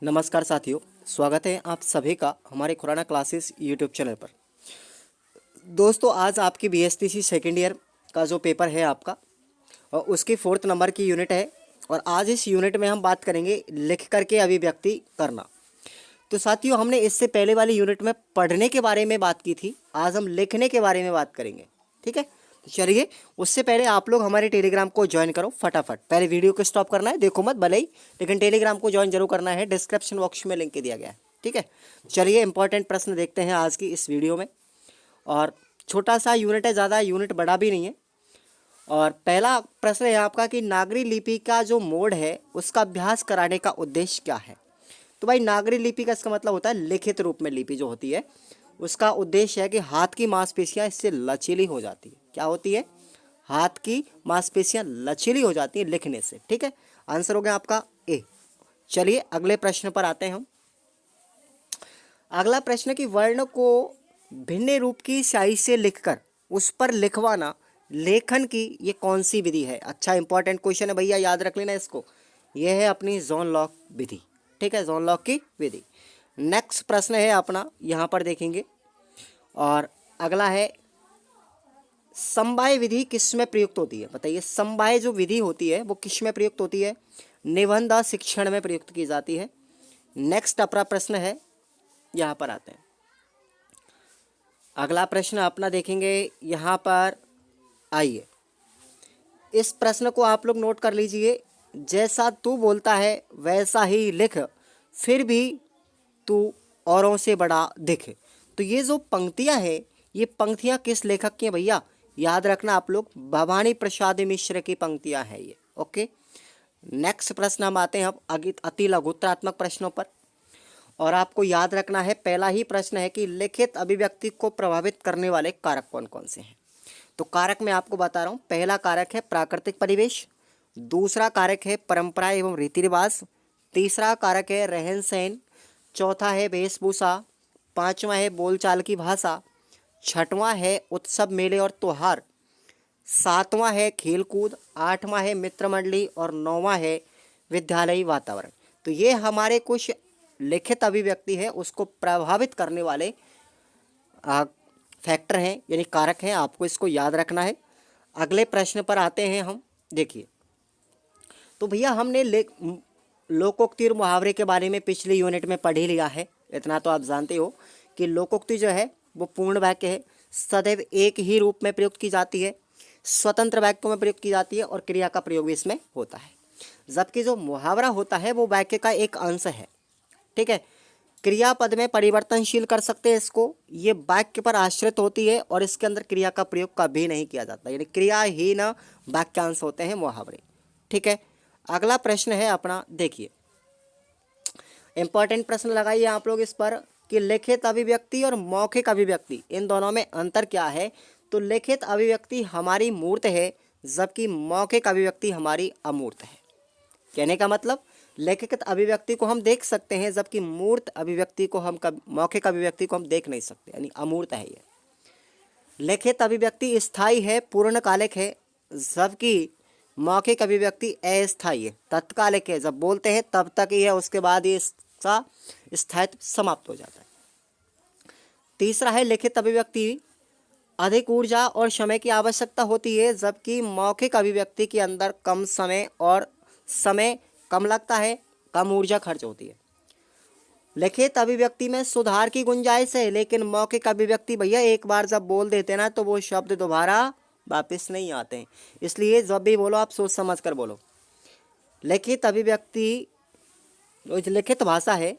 नमस्कार साथियों, स्वागत है आप सभी का हमारे खुराना क्लासेस यूट्यूब चैनल पर। दोस्तों, आज आपकी बीएसटीसी सेकेंड ईयर का जो पेपर है आपका और उसकी 4th नंबर की यूनिट है। और आज इस यूनिट में हम बात करेंगे लिख करके अभिव्यक्ति करना। तो साथियों, हमने इससे पहले वाली यूनिट में पढ़ने के बारे में बात की थी, आज हम लिखने के बारे में बात करेंगे। ठीक है, तो चलिए, उससे पहले आप लोग हमारे टेलीग्राम को ज्वाइन करो फटाफट। पहले वीडियो को स्टॉप करना है, देखो मत भले ही, लेकिन टेलीग्राम को ज्वाइन जरूर करना है। डिस्क्रिप्शन बॉक्स में लिंक दिया गया है। ठीक है, चलिए इंपॉर्टेंट प्रश्न देखते हैं आज की इस वीडियो में। और छोटा सा यूनिट है, ज़्यादा यूनिट बड़ा भी नहीं है। और पहला प्रश्न है आपका कि नागरी लिपि का जो मोड है उसका अभ्यास कराने का उद्देश्य क्या है। तो भाई, नागरी लिपि का इसका मतलब होता है लिखित रूप में लिपि जो होती है उसका उद्देश्य है कि हाथ की मांसपेशियां इससे लचीली हो जाती है। क्या होती है? हाथ की मांसपेशियां लचीली हो जाती है लिखने से। ठीक है, आंसर हो गया आपका ए। चलिए अगले प्रश्न पर आते हैं हम। अगला प्रश्न कि वर्ण को भिन्न रूप की स्याही से लिखकर उस पर लिखवाना लेखन की ये कौन सी विधि है। अच्छा, इंपॉर्टेंट क्वेश्चन है भैया, याद रख लेना इसको। यह है अपनी जॉन लॉक विधि। ठीक है, जॉन लॉक की विधि। नेक्स्ट प्रश्न है अपना, यहाँ पर देखेंगे। और अगला है समवाय विधि किस में प्रयुक्त होती है। बताइए, समवाय जो विधि होती है वो किस में प्रयुक्त होती है। निबंध शिक्षण में प्रयुक्त की जाती है। नेक्स्ट अपना प्रश्न है, यहाँ पर आते हैं। अगला प्रश्न अपना देखेंगे यहाँ पर। आइए, इस प्रश्न को आप लोग नोट कर लीजिए। जैसा तू बोलता है वैसा ही लिख, फिर भी तू औरों से बड़ा दिख। तो ये जो पंक्तियां हैं, ये पंक्तियां किस लेखक की हैं भैया? याद रखना आप लोग, भवानी प्रसाद मिश्र की पंक्तियां हैं ये। ओके, नेक्स्ट प्रश्न हम आते हैं अब अति लघुत्रात्मक प्रश्नों पर। और आपको याद रखना है, पहला ही प्रश्न है कि लिखित अभिव्यक्ति को प्रभावित करने वाले कारक कौन कौन से हैं। तो कारक मैं आपको बता रहा हूँ। पहला कारक है प्राकृतिक परिवेश, दूसरा कारक है परंपरा एवं रीति रिवाज, तीसरा कारक है रहन सहन, चौथा है वेशभूषा, पांचवा है बोलचाल की भाषा, छठवां है उत्सव मेले और त्योहार, सातवां है खेलकूद, आठवां है मित्र मंडली और नौवां है विद्यालयी वातावरण। तो ये हमारे कुछ लिखित अभिव्यक्ति है उसको प्रभावित करने वाले फैक्टर हैं, यानी कारक हैं। आपको इसको याद रखना है। अगले प्रश्न पर आते हैं हम। देखिए, तो भैया हमने लोकोक्ति और मुहावरे के बारे में पिछली यूनिट में पढ़ ही लिया है। इतना तो आप जानते हो कि लोकोक्ति जो है वो पूर्ण वाक्य है, सदैव एक ही रूप में प्रयुक्त की जाती है, स्वतंत्र वाक्यों में प्रयुक्त की जाती है और क्रिया का प्रयोग भी इसमें होता है। जबकि जो मुहावरा होता है वो वाक्य का एक अंश है। ठीक है, क्रियापद में परिवर्तनशील कर सकते हैं इसको, ये वाक्य पर आश्रित होती है और इसके अंदर क्रिया का प्रयोग कभी नहीं किया जाता, यानी क्रियाहीन वाक्यांश होते हैं मुहावरे। ठीक है, अगला प्रश्न है अपना। देखिए, इंपॉर्टेंट प्रश्न लगाइए आप लोग इस पर कि लिखित अभिव्यक्ति और मौखिक अभिव्यक्ति इन दोनों में अंतर क्या है। तो लिखित अभिव्यक्ति हमारी मूर्त है, जबकि मौखिक अभिव्यक्ति हमारी अमूर्त है। कहने का मतलब, लिखित अभिव्यक्ति को हम देख सकते हैं, जबकि मूर्त अभिव्यक्ति को हम मौखिक अभिव्यक्ति को हम देख नहीं सकते, यानी अमूर्त है ये। लिखित अभिव्यक्ति स्थायी है, पूर्णकालिक है, जबकि मौखिक अभिव्यक्ति अस्थायी है, तत्कालिक है। जब बोलते हैं तब तक ही है, उसके बाद ये इसका स्थायित्व समाप्त हो जाता है। तीसरा है, लिखित अभिव्यक्ति अधिक ऊर्जा और समय की आवश्यकता होती है, जबकि मौखिक अभिव्यक्ति के अंदर कम समय और समय कम लगता है, कम ऊर्जा खर्च होती है। लिखित अभिव्यक्ति में सुधार की गुंजाइश है, लेकिन मौखिक अभिव्यक्ति भैया एक बार जब बोल देते ना तो वो शब्द दोबारा वापस नहीं आते हैं। इसलिए जब भी बोलो आप सोच समझ कर बोलो। लिखित अभिव्यक्ति, लिखित भाषा है,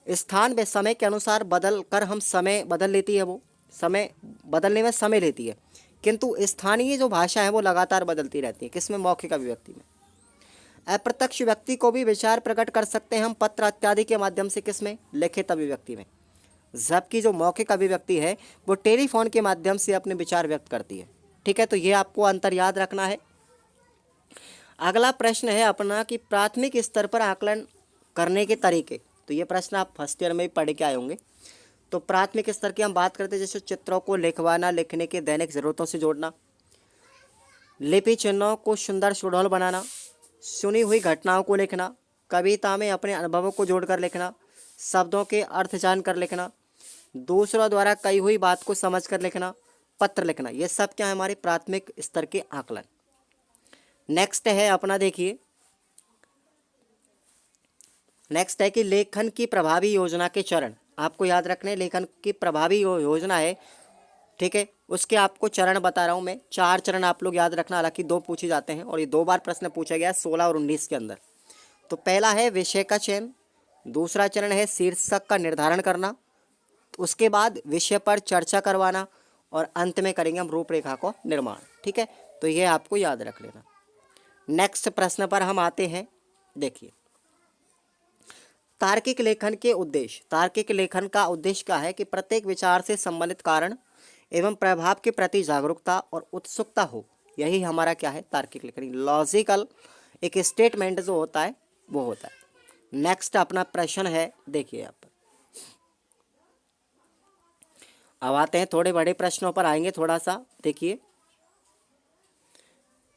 स्थान व समय के अनुसार बदल कर हम समय बदल लेती है, वो समय बदलने में समय लेती है, किंतु स्थानीय जो भाषा है वो लगातार बदलती रहती है। किसमें? मौखिक अभिव्यक्ति में। अप्रत्यक्ष व्यक्ति को भी विचार प्रकट कर सकते हैं हम पत्र इत्यादि के माध्यम से। किसमें? लिखित अभिव्यक्ति में। जबकि जो मौखिक अभिव्यक्ति है वो टेलीफोन के माध्यम से अपने विचार व्यक्त करती है। ठीक है, तो ये आपको अंतर याद रखना है। अगला प्रश्न है अपना कि प्राथमिक स्तर पर आकलन करने के तरीके। तो ये प्रश्न आप फर्स्ट ईयर में भी पढ़ के आए होंगे। तो प्राथमिक स्तर की हम बात करते हैं, जैसे चित्रों को लिखवाना, लिखने के दैनिक ज़रूरतों से जोड़ना, लिपि चिन्हों को सुंदर सुडौल बनाना, सुनी हुई घटनाओं को लिखना, कविता में अपने अनुभवों को जोड़कर लिखना, शब्दों के अर्थ जानकर लिखना, दूसरों द्वारा कही हुई बात को समझकर लिखना, पत्र लिखना, ये सब क्या है हमारे प्राथमिक स्तर के आकलन। नेक्स्ट है अपना, देखिए नेक्स्ट है कि लेखन की प्रभावी योजना के चरण आपको याद रखने। लेखन की प्रभावी योजना है, ठीक है, उसके आपको चरण बता रहा हूँ मैं। 4 चरण आप लोग याद रखना, हालांकि 2 पूछे जाते हैं और ये 2 बार प्रश्न पूछा गया 16 और 19 के अंदर। तो पहला है विषय का चयन, दूसरा चरण है शीर्षक का निर्धारण करना, उसके बाद विषय पर चर्चा करवाना और अंत में करेंगे हम रूपरेखा को निर्माण। ठीक है, तो ये आपको याद रख लेना। नेक्स्ट प्रश्न पर हम आते हैं। देखिए तार्किक लेखन के उद्देश्य। तार्किक लेखन का उद्देश्य क्या है कि प्रत्येक विचार से संबंधित कारण एवं प्रभाव के प्रति जागरूकता और उत्सुकता हो, यही हमारा क्या है तार्किक लेखन। लॉजिकल एक स्टेटमेंट जो होता है वो होता है। नेक्स्ट अपना प्रश्न है, देखिए यहाँ पर अब आते हैं थोड़े बड़े प्रश्नों पर आएंगे थोड़ा सा। देखिए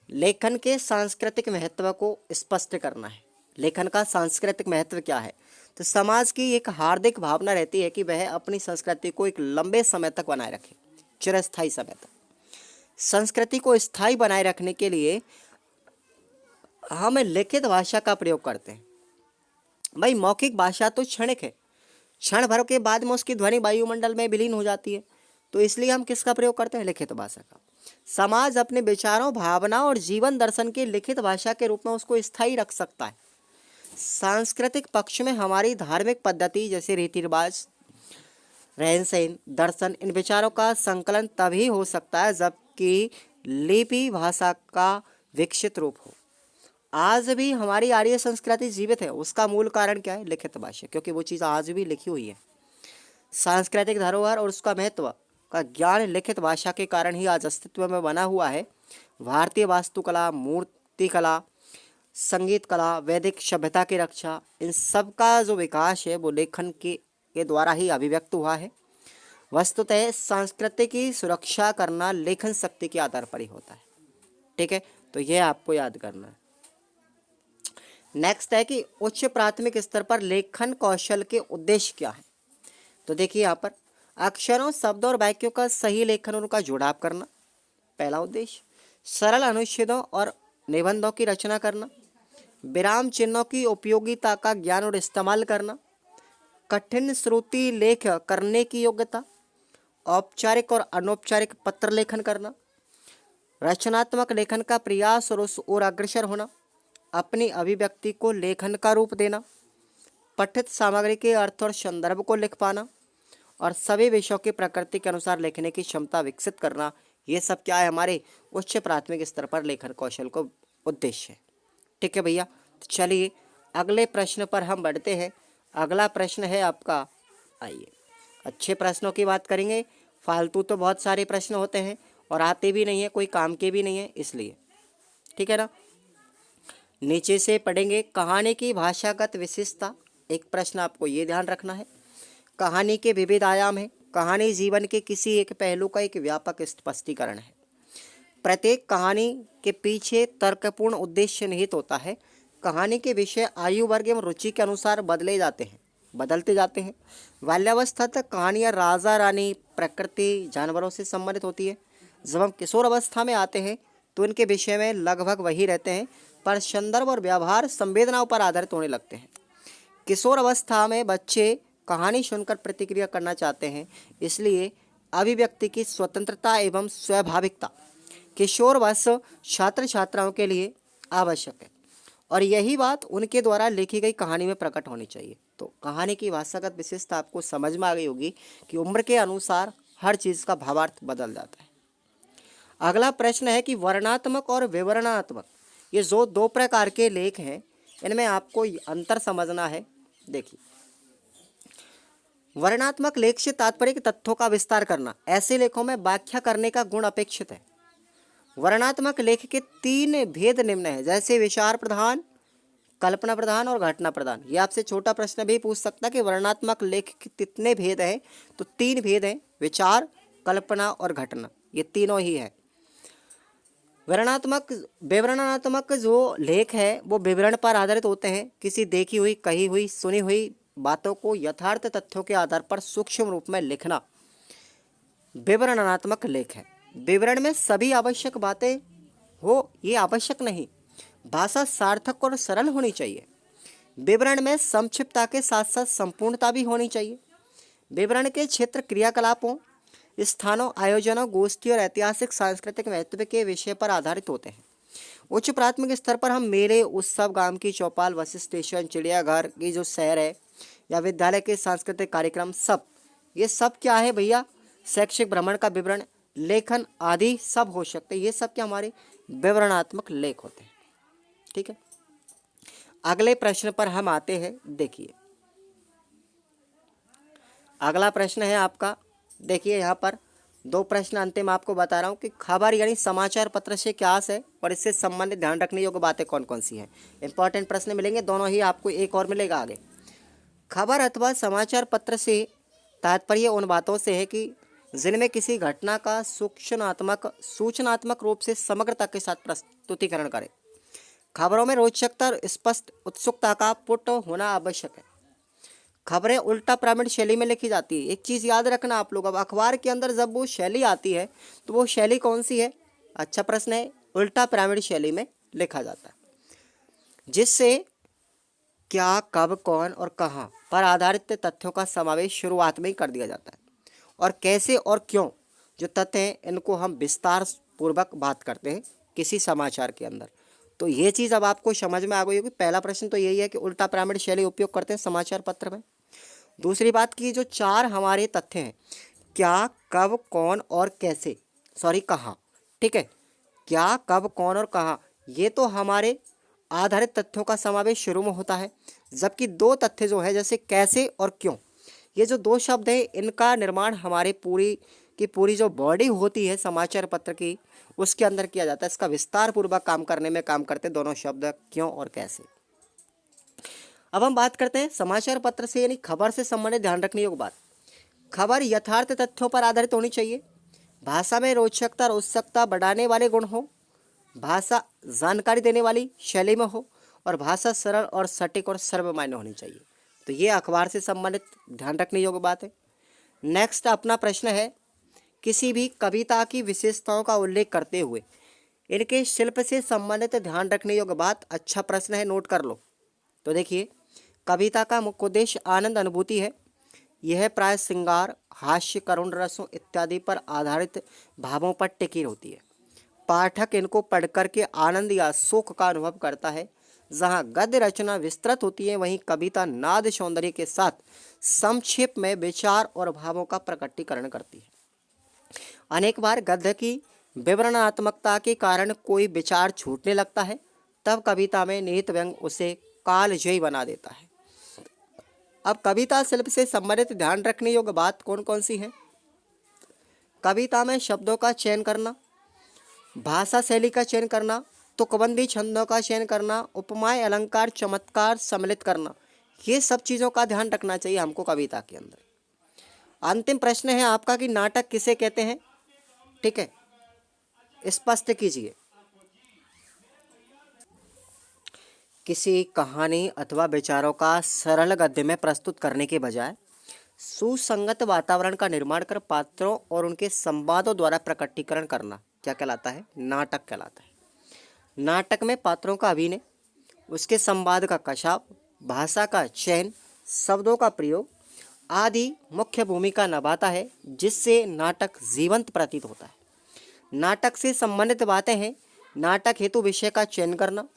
लेखन के सांस्कृतिक महत्व को स्पष्ट करना है। लेखन का सांस्कृतिक महत्व क्या है? तो समाज की एक हार्दिक भावना रहती है कि वह अपनी संस्कृति को एक लंबे समय तक बनाए रखे, चिरस्थायी समय तक। संस्कृति को स्थायी बनाए रखने के लिए हम लिखित भाषा का प्रयोग करते हैं। भाई मौखिक भाषा तो क्षणिक है, क्षण भर के बाद में उसकी ध्वनि वायुमंडल में विलीन हो जाती है, तो इसलिए हम किसका प्रयोग करते हैं? लिखित भाषा का। समाज अपने विचारों, भावना और जीवन दर्शन के लिखित भाषा के रूप में उसको स्थायी रख सकता है। सांस्कृतिक पक्ष में हमारी धार्मिक पद्धति जैसे रीति रिवाज, रहन सहन, दर्शन, इन विचारों का संकलन तभी हो सकता है जबकि लिपि भाषा का विकसित रूप हो। आज भी हमारी आर्य संस्कृति जीवित है, उसका मूल कारण क्या है? लिखित भाषा, क्योंकि वो चीज़ आज भी लिखी हुई है। सांस्कृतिक धरोहर और उसका महत्व का ज्ञान लिखित भाषा के कारण ही आज अस्तित्व में बना हुआ है। भारतीय वास्तुकला, मूर्तिकला, संगीत कला, वैदिक सभ्यता की रक्षा, इन सब का जो विकास है वो लेखन के द्वारा ही अभिव्यक्त हुआ है। वस्तुतः संस्कृति की सुरक्षा करना लेखन शक्ति के आधार पर ही होता है। ठीक है, तो यह आपको याद करना है। नेक्स्ट है कि उच्च प्राथमिक स्तर पर लेखन कौशल के उद्देश्य क्या है? तो देखिए यहाँ पर अक्षरों, शब्दों और वाक्यों का सही लेखन और उनका जुड़ाव करना पहला उद्देश्य। सरल अनुच्छेदों और निबंधों की रचना करना, विराम चिन्हों की उपयोगिता का ज्ञान और इस्तेमाल करना, कठिन श्रुति लेख करने की योग्यता, औपचारिक और अनौपचारिक पत्र लेखन करना, रचनात्मक लेखन का प्रयास और उस ओर अग्रसर होना, अपनी अभिव्यक्ति को लेखन का रूप देना, पठित सामग्री के अर्थ और संदर्भ को लिख पाना और सभी विषयों की प्रकृति के अनुसार लिखने की क्षमता विकसित करना, ये सब क्या है? हमारे उच्च प्राथमिक स्तर पर लेखन कौशल को उद्देश्य है। ठीक है भैया, तो चलिए अगले प्रश्न पर हम बढ़ते हैं। अगला प्रश्न है आपका, आइए अच्छे प्रश्नों की बात करेंगे। फालतू तो बहुत सारे प्रश्न होते हैं और आते भी नहीं है, कोई काम के भी नहीं है, इसलिए ठीक है ना। नीचे से पढ़ेंगे कहानी की भाषागत विशेषता। एक प्रश्न आपको ये ध्यान रखना है, कहानी के विविध आयाम है। कहानी जीवन के किसी एक पहलू का एक व्यापक स्पष्टीकरण है। प्रत्येक कहानी के पीछे तर्कपूर्ण उद्देश्य निहित होता है। कहानी के विषय आयु वर्ग एवं रुचि के अनुसार बदलते जाते हैं। बाल्यावस्था तक कहानियाँ राजा रानी, प्रकृति, जानवरों से संबंधित होती है। जब हम किशोर अवस्था में आते हैं तो इनके विषय में लगभग वही रहते हैं, पर संदर्भ और व्यवहार संवेदनाओं पर आधारित होने लगते हैं। किशोर अवस्था में बच्चे कहानी सुनकर प्रतिक्रिया करना चाहते हैं, इसलिए अभिव्यक्ति की स्वतंत्रता एवं स्वाभाविकता किशोरवश छात्र छात्राओं के लिए आवश्यक है और यही बात उनके द्वारा लिखी गई कहानी में प्रकट होनी चाहिए। तो कहानी की भाषागत विशेषता आपको समझ में आ गई होगी कि उम्र के अनुसार हर चीज़ का भावार्थ बदल जाता है। अगला प्रश्न है कि वर्णनात्मक और विवरणात्मक, ये जो 2 प्रकार के लेख हैं, इनमें आपको अंतर समझना है। देखिए वर्णनात्मक लेख से तात्पर्य तथ्यों का विस्तार करना, ऐसे लेखों में व्याख्या करने का गुण अपेक्षित है। वर्णनात्मक लेख के 3 भेद निम्न है, जैसे विचार प्रधान, कल्पना प्रधान और घटना प्रधान। ये आपसे छोटा प्रश्न भी पूछ सकता है कि वर्णनात्मक लेख के कितने भेद हैं? तो 3 भेद हैं, विचार, कल्पना और घटना, ये तीनों ही है। विवरणात्मक जो लेख है वो विवरण पर आधारित होते हैं। किसी देखी हुई, कही हुई, सुनी हुई बातों को यथार्थ तथ्यों के आधार पर सूक्ष्म रूप में लिखना विवरणात्मक लेख है। विवरण में सभी आवश्यक बातें हो ये आवश्यक नहीं, भाषा सार्थक और सरल होनी चाहिए। विवरण में संक्षिप्तता के साथ साथ संपूर्णता भी होनी चाहिए। विवरण के क्षेत्र क्रियाकलापों, स्थानों, आयोजनों, गोष्ठी और ऐतिहासिक सांस्कृतिक महत्व के विषय पर आधारित होते हैं। उच्च प्राथमिक स्तर पर हम मेले, उत्सव, गांव की चौपाल, बस स्टेशन, चिड़ियाघर की जो शहर है या विद्यालय के सांस्कृतिक कार्यक्रम, सब ये सब क्या है भैया, शैक्षिक भ्रमण का विवरण, लेखन आदि सब हो सकते हैं। ये सब क्या हमारे विवरणात्मक लेख होते हैं। ठीक है, अगले प्रश्न पर हम आते हैं। देखिए अगला प्रश्न है आपका, देखिए यहाँ पर दो प्रश्न अंतिम आपको बता रहा हूँ कि खबर यानी समाचार पत्र से क्या आस है और इससे संबंधित ध्यान रखने योग्य बातें कौन कौन सी हैं। इंपॉर्टेंट प्रश्न मिलेंगे दोनों ही, आपको एक और मिलेगा आगे। खबर अथवा समाचार पत्र से तात्पर्य उन बातों से है कि जिनमें किसी घटना का सूचनात्मक रूप से समग्रता के साथ प्रस्तुतिकरण करे। खबरों में रोचकता और स्पष्ट उत्सुकता का पुट होना आवश्यक है। खबरें उल्टा पिरामिड शैली में लिखी जाती है। एक चीज़ याद रखना आप लोग, अब अखबार के अंदर जब वो शैली आती है तो वो शैली कौन सी है? अच्छा प्रश्न है, उल्टा पिरामिड शैली में लिखा जाता है, जिससे क्या, कब, कौन और कहाँ पर आधारित तथ्यों का समावेश शुरुआत में ही कर दिया जाता है, और कैसे और क्यों जो तथ्य हैं इनको हम विस्तार पूर्वक बात करते हैं किसी समाचार के अंदर। तो ये चीज़ अब आपको समझ में आ गई होगी। पहला प्रश्न तो यही है कि उल्टा पिरामिड शैली उपयोग करते हैं समाचार पत्र में। दूसरी बात की जो चार हमारे तथ्य हैं, क्या, कब, कौन और कैसे, कहाँ। ठीक है, क्या, कब, कौन और कहाँ, ये तो हमारे आधारित तथ्यों का समावेश शुरू में होता है। जबकि दो तथ्य जो है जैसे कैसे और क्यों, ये जो दो शब्द हैं इनका निर्माण हमारे पूरी की पूरी जो बॉडी होती है समाचार पत्र की उसके अंदर किया जाता है। इसका विस्तार पूर्वक काम करने में काम करते हैं दोनों शब्द, क्यों और कैसे। अब हम बात करते हैं समाचार पत्र से यानी खबर से संबंधित ध्यान रखने योग्य बात। खबर यथार्थ तथ्यों पर आधारित होनी चाहिए। भाषा में रोचकता और उत्सुकता बढ़ाने वाले गुण हो, भाषा जानकारी देने वाली शैली में हो, और भाषा सरल और सटीक और सर्वमान्य होनी चाहिए। तो ये अखबार से संबंधित ध्यान रखने योग्य बात है। नेक्स्ट अपना प्रश्न है, किसी भी कविता की विशेषताओं का उल्लेख करते हुए इनके शिल्प से संबंधित ध्यान रखने योग्य बात। अच्छा प्रश्न है, नोट कर लो। तो देखिए, कविता का मुख्य उद्देश्य आनंद अनुभूति है। यह प्राय श्रृंगार, हास्य, करुण रसों इत्यादि पर आधारित भावों पर टिकी होती है। पाठक इनको पढ़कर के आनंद या सुख का अनुभव करता है। जहाँ गद्य रचना विस्तृत होती है वहीं कविता नाद सौंदर्य के साथ संक्षेप में विचार और भावों का प्रकटीकरण करती है। अनेक बार गद्य की विवरणात्मकता के कारण कोई विचार छूटने लगता है, तब कविता में निहित व्यंग उसे कालजयी बना देता है। अब कविता शिल्प से संबंधित ध्यान रखने योग्य बात कौन कौन सी है? कविता में शब्दों का चयन करना, भाषा शैली का चयन करना, तुकबंदी छंदों का चयन करना, उपमाएं, अलंकार, चमत्कार सम्मिलित करना, ये सब चीज़ों का ध्यान रखना चाहिए हमको कविता के अंदर। अंतिम प्रश्न है आपका कि नाटक किसे कहते हैं? ठीक है, स्पष्ट कीजिए। किसी कहानी अथवा विचारों का सरल गद्य में प्रस्तुत करने के बजाय सुसंगत वातावरण का निर्माण कर पात्रों और उनके संवादों द्वारा प्रकटीकरण करना क्या कहलाता है? नाटक कहलाता है। नाटक में पात्रों का अभिनय, उसके संवाद का कशाव, भाषा का चयन, शब्दों का प्रयोग आदि मुख्य भूमिका निभाता है, जिससे नाटक जीवंत प्रतीत होता है। नाटक से संबंधित बातें हैं, नाटक हेतु विषय का चयन करना,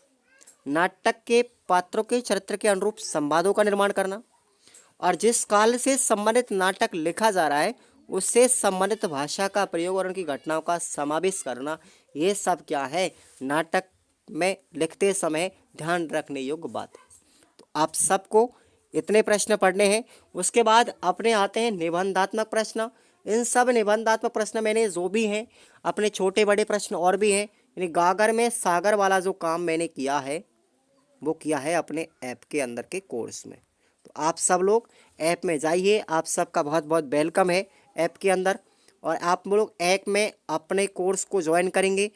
नाटक के पात्रों के चरित्र के अनुरूप संवादों का निर्माण करना, और जिस काल से संबंधित नाटक लिखा जा रहा है उससे संबंधित भाषा का प्रयोग और उनकी घटनाओं का समावेश करना, ये सब क्या है? नाटक में लिखते समय ध्यान रखने योग्य बात है। तो आप सबको इतने प्रश्न पढ़ने हैं। उसके बाद अपने आते हैं निबंधात्मक प्रश्न। इन सब निबंधात्मक प्रश्न मैंने जो भी हैं, अपने छोटे बड़े प्रश्न और भी हैं, यानी गागर में सागर वाला जो काम मैंने किया है वो किया है अपने ऐप के अंदर के कोर्स में। तो आप सब लोग ऐप में जाइए, आप सबका बहुत बहुत वेलकम है ऐप के अंदर, और आप लोग ऐप में अपने कोर्स को ज्वाइन करेंगे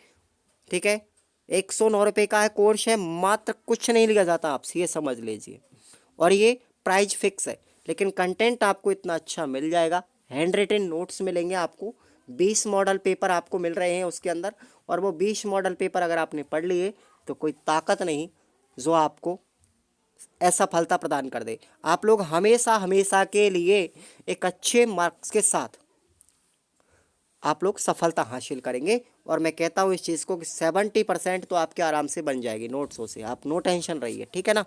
ठीक है। 109 रुपये का है कोर्स है, मात्र कुछ नहीं लिया जाता आपसे, ये समझ लीजिए। और ये प्राइस फिक्स है, लेकिन कंटेंट आपको इतना अच्छा मिल जाएगा। हैंड रिटन नोट्स मिलेंगे आपको, 20 मॉडल पेपर आपको मिल रहे हैं उसके अंदर। और वो 20 मॉडल पेपर अगर आपने पढ़ लिए तो कोई ताकत नहीं जो आपको असफलता प्रदान कर दे। आप लोग हमेशा हमेशा के लिए एक अच्छे मार्क्स के साथ आप लोग सफलता हासिल करेंगे। और मैं कहता हूँ इस चीज़ को कि 70% तो आपके आराम से बन जाएगी नोट्सों से, आप नो टेंशन रहिए, ठीक है ना।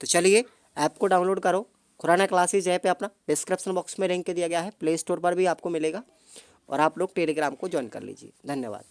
तो चलिए ऐप को डाउनलोड करो, खुराना क्लासेज ऐप है अपना, डिस्क्रिप्शन बॉक्स में लिंक दिया गया है, प्ले स्टोर पर भी आपको मिलेगा। और आप लोग टेलीग्राम को ज्वाइन कर लीजिए। धन्यवाद।